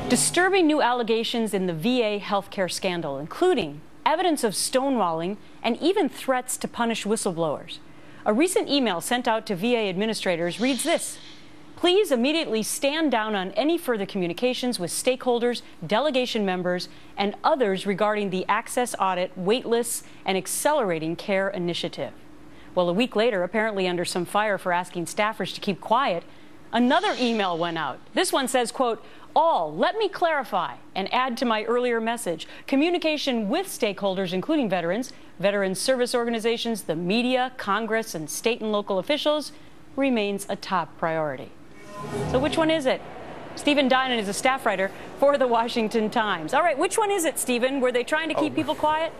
Disturbing new allegations in the VA healthcare scandal, including evidence of stonewalling and even threats to punish whistleblowers. A recent email sent out to VA administrators reads this: please immediately stand down on any further communications with stakeholders, delegation members, and others regarding the access audit, wait lists, and accelerating care initiative. Well, a week later, apparently under some fire for asking staffers to keep quiet, another email went out. This one says, quote, let me clarify and add to my earlier message. Communication with stakeholders, including veterans, veterans service organizations, the media, Congress, and state and local officials, remains a top priority. So which one is it? Stephen Dinan is a staff writer for the Washington Times. All right, which one is it, Stephen? Were they trying to keep people quiet?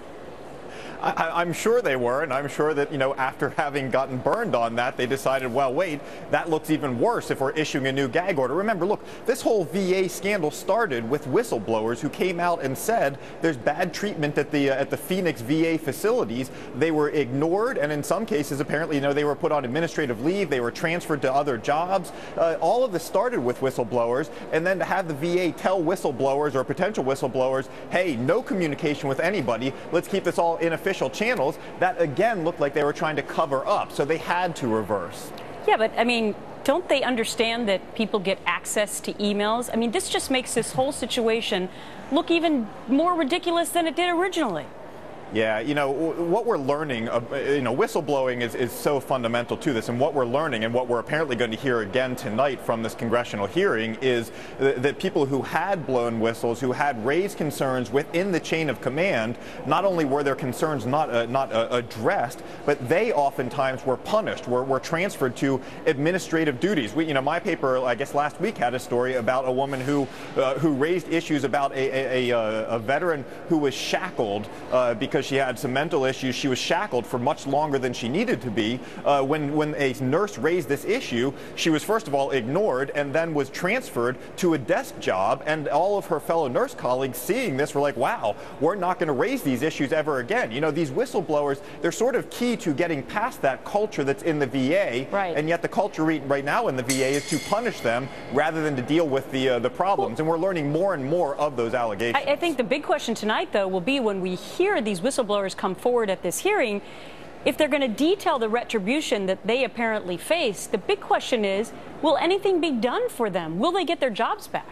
I'm sure they were, and I'm sure that, after having gotten burned on that, they decided, well, wait, that looks even worse if we're issuing a new gag order. Remember, look, this whole VA scandal started with whistleblowers who came out and said there's bad treatment at the Phoenix VA facilities. They were ignored, and in some cases, apparently, they were put on administrative leave. They were transferred to other jobs. All of this started with whistleblowers, and then to have the VA tell whistleblowers or potential whistleblowers, hey, no communication with anybody. Let's keep this all in official channels, that again looked like they were trying to cover up, so they had to reverse. Yeah, but I mean, don't they understand that people get access to emails? I mean, this just makes this whole situation look even more ridiculous than it did originally. Yeah, what we're learning, whistleblowing is so fundamental to this, and what we're learning and what we're apparently going to hear again tonight from this congressional hearing is that people who had blown whistles, who had raised concerns within the chain of command, not only were their concerns not addressed, but they oftentimes were punished, were transferred to administrative duties. My paper, I guess last week, had a story about a woman who raised issues about a veteran who was shackled because she had some mental issues. She was shackled for much longer than she needed to be. When a nurse raised this issue, she was first of all ignored and then was transferred to a desk job, and all of her fellow nurse colleagues seeing this were like, wow, we're not going to raise these issues ever again. These whistleblowers, they're sort of key to getting past that culture that's in the VA, right. And yet the culture right now in the VA is to punish them rather than to deal with the problems, and we're learning more and more of those allegations. I think the big question tonight, though, will be when we hear these whistleblowers come forward at this hearing, if they're going to detail the retribution that they apparently face, the big question is, will anything be done for them? Will they get their jobs back?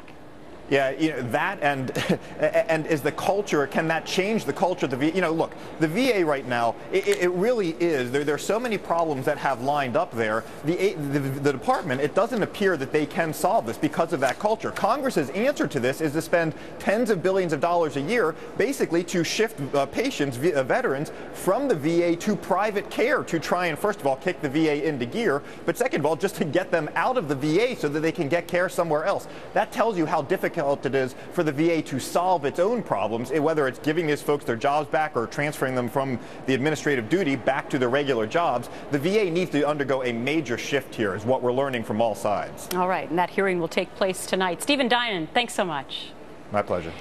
Yeah, that and is the culture, can that change the culture of the VA? Look, the VA right now, it really is, there are so many problems that have lined up there. The department, it doesn't appear that they can solve this because of that culture. Congress's answer to this is to spend tens of billions of dollars a year, basically to shift patients, veterans, from the VA to private care to try and, first of all, kick the VA into gear, but second of all, just to get them out of the VA so that they can get care somewhere else. That tells you how difficult it is for the VA to solve its own problems, whether it's giving these folks their jobs back or transferring them from the administrative duty back to their regular jobs. The VA needs to undergo a major shift here, is what we're learning from all sides. All right, and that hearing will take place tonight. Stephen Dinan, thanks so much. My pleasure.